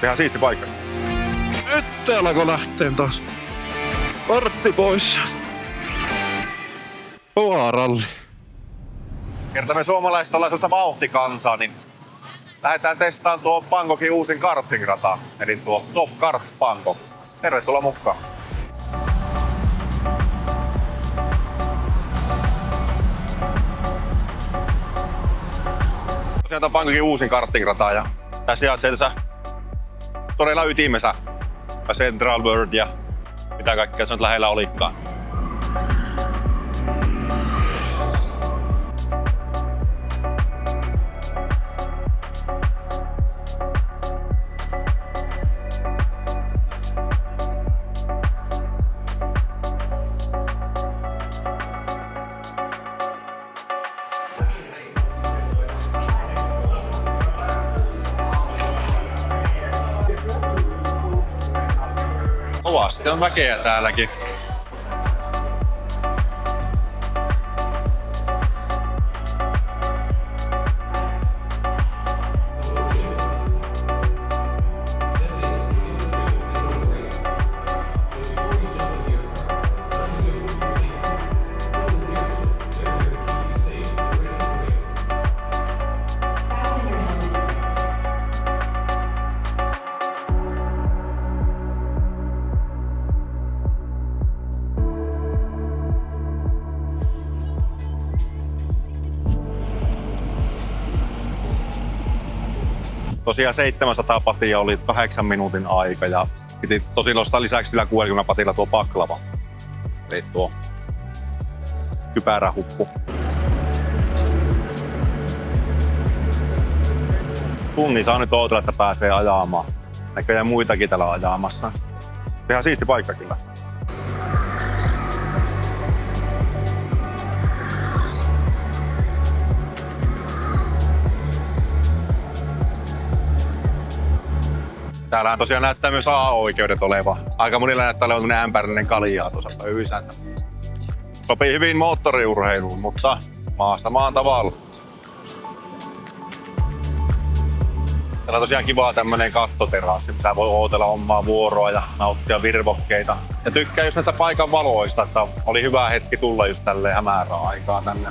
Ihan siisti paikka. Nyt alkoi lähteen taas. Kartti pois. Kova ralli. Kerta me suomalaiset ollaan sellaista vauhtikansaa, niin lähdetään testaamaan tuo Bangkokin uusin kartingrata. Eli tuo Top Kart Bangkok. Tervetuloa mukaan. Tosiaan tämä Bangkokin uusin kartingrata ja tää sijaitsee tässä todella ytimessä. Central World ja mitä kaikkea se nyt lähellä olikaan. Kovasti on väkeä täälläkin. Tosiaan 700 patia oli 8 minuutin aika ja piti tosi nostaa lisäksi vielä 60 patilla tuo baklava. Eli tuo kypärähuppu. Tunnin saa nyt ootella, että pääsee ajamaan. Näköjään muitakin täällä ajamassa. Ihan siisti paikka kyllä. Täällähän tosiaan näyttää myös A-oikeudet oleva. Aika monilla näyttää olevan tämmönen ämpärillinen kaljaa tuossa pöysäntä. Sopii hyvin moottoriurheiluun, mutta maasta maan tavalla. Täällä on tosiaan kivaa tämmönen kattoterassi, missä voi ootella omaa vuoroa ja nauttia virvokkeita. Ja tykkää just näistä paikan valoista, että oli hyvä hetki tulla just tälleen hämärää aikaa tänne.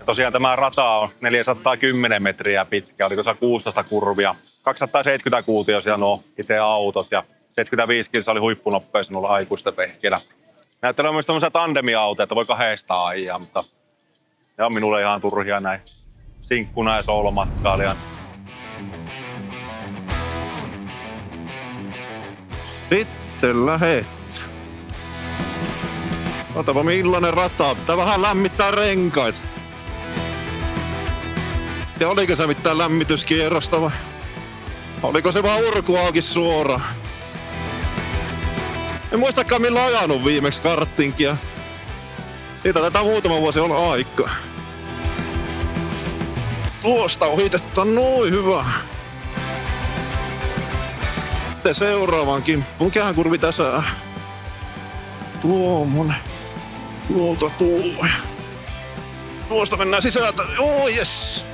Tosiaan tämä rata on 410 metriä pitkä, oli tuossa 16 kurvia, 270 kuutioisia nuo itse autot ja 75 kilsa oli huippunopeus noilla aikuisten vehkeillä. Näyttelee myös tämmöisiä tandemiautoja, että voi kahdestaan ajaa, mutta ne on minulle ihan turhia näin sinkkuna ja soolomatkailijan. Sitten lähet. Otapa millainen rata. Pitää vähän lämmittää renkaita. Ja oliko se mitään lämmityskierrosta vai? Oliko se vaan urku auki suoraan? En muistakaan milloin ajanut viimeksi karttinkia. Siitä tätä muutama vuosi on aikaa. Tuosta ohitetta noin hyvä. Sitten seuraavan kimppuun. Käännkurvi tässä. Tuommoinen. Tuolta tuo. Tuosta mennään sisältä. Oh yes.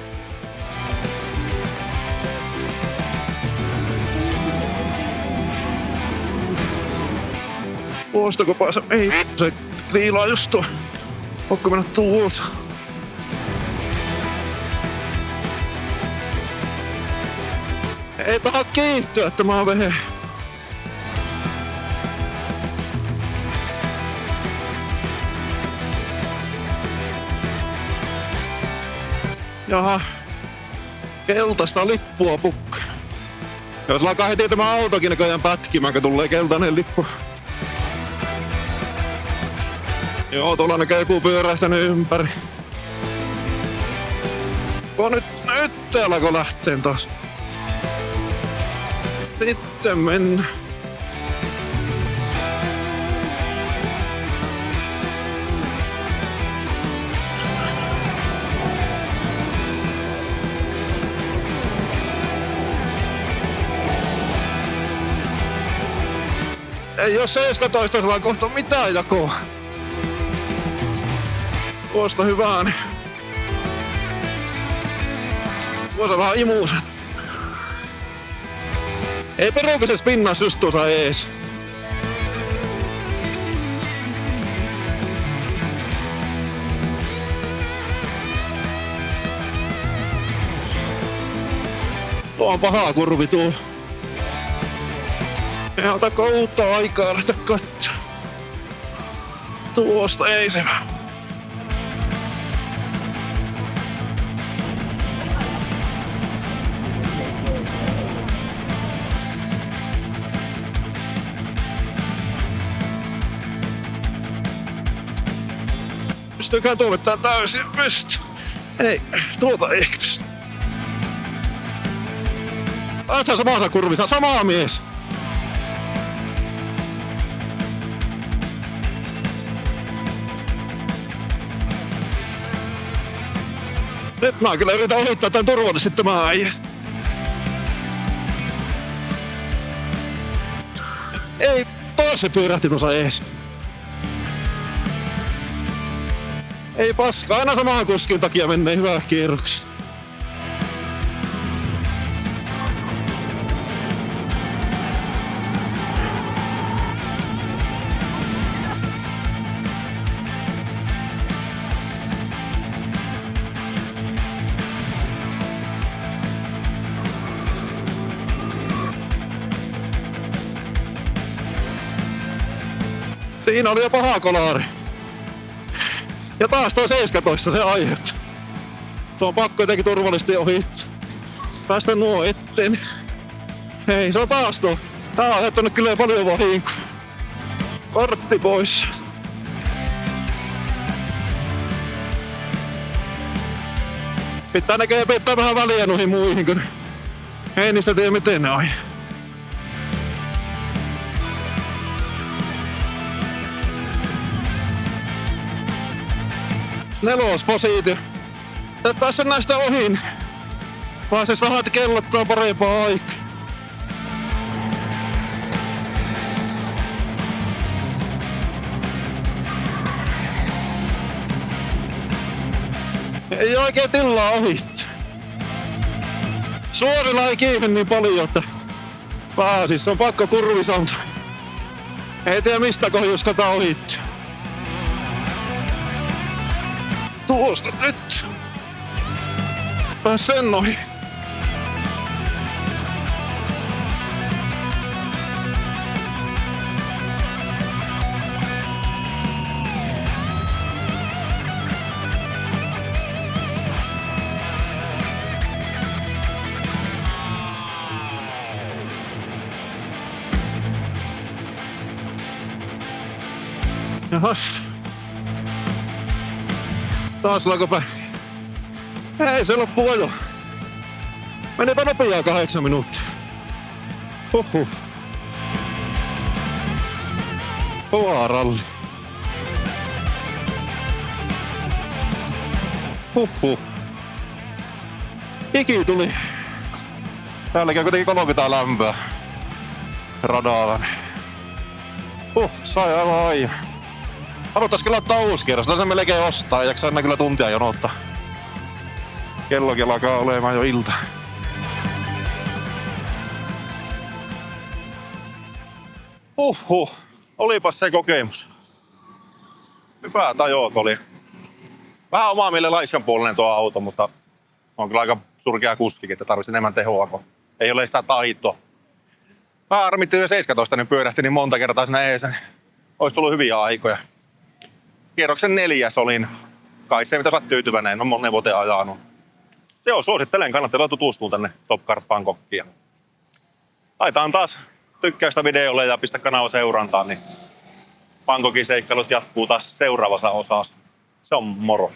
Tuostako pääse? Ei, se kriilaa just tuo. Pakko mennä tuolta. Ei taha kiihtyä tämä vehe. Jaha. Keltaista lippua pukka. Jos alkaa heti tämä autokin näköjään pätkimään, kun tulee keltainen lippu. Joo, tuolla näkee joku pyörähtänyt ympäri. Nyt alkoi lähteen taas. Sitten mennään. Ei oo 17 sulla kohta mitään jakoa. Tuosta hyvää. Voisi vähän imuuset. Ei perukisessa pinnas just tuossa ees. Tuo on paha kurvi tuo. Ei otako uutta aikaa lähteä kattoo. Tuosta ei se. Pystyykään tuovettaan täysin pysty. Ei, tuota ei ehkä pysty. Päästään samassa kurvissa, samaa mies. Nyt mä kyllä yritän ohittaa tän turvallisesti tämä äijä. Ei, taas se pyörähti tuossa ees. Ei paska, aina samaan kuskin takia menee hyvää kierroksia. Siinä oli jo paha kolari. Ja taas tuo 17 se aiheutti. Tuo on pakko jotenkin turvallisesti ohittaa. Päästä nuo eteen. Hei, se on taas tuo. Tää on aiheuttanut kyllä paljon vahinkoa. Kortti pois. Pitää näköjään pitää vähän väliä noihin muihin, kun ei niistä tiedä miten ne on. Nelospositio. Tästä päässä näistä ohi. Pääsis vähän kellottaa parempaa aikaa. Ei oikein tilaa ohittaa. Suorilla ei kiinni niin paljon, että pääsis. On pakko kurvisanta. Ei tiedä mistä kohjuskata ohittaa. Tuosta nyt. Pääs sen ohi. Jahas. Taas lakopä. Ei se loppu ajo. Menipä nopeaa 8 minuuttia. Huhhuh. Kova ralli. Huhhuh. Hiki tuli. Täälläkin on kuitenkin 30 lämpöä radalla. Sai aivan aija. Haluttais kyllä ottaa uusi kierros. Tätä melkein ostaa. Ei jaksa enää kyllä tuntia jonottaa. Kellokin alkaa olemaan jo ilta. Olipas se kokemus. Hyvää tajoot oli. Vähän omaa mieleen laiskan puolinen tuo auto, mutta on kyllä aika surkea kuskikin, että tarvitsisi enemmän tehoa, kun ei ole sitä taitoa. Vähän harmitti 17, niin pyörähti niin monta kertaa sinne ees. Olisi tullut hyviä aikoja. Kierroksen 4 olin. Kai se, mitä sä oot tyytyväinen, en ole monen vuoteen ajanut. Joo, suosittelen, kannattaa tutustua tänne Top Car Bangkokiin. Laitetaan taas tykkäystä videolle ja pistä kanava seurantaan, niin Bangkokin seikkailut jatkuu taas seuraavassa osassa. Se on moro.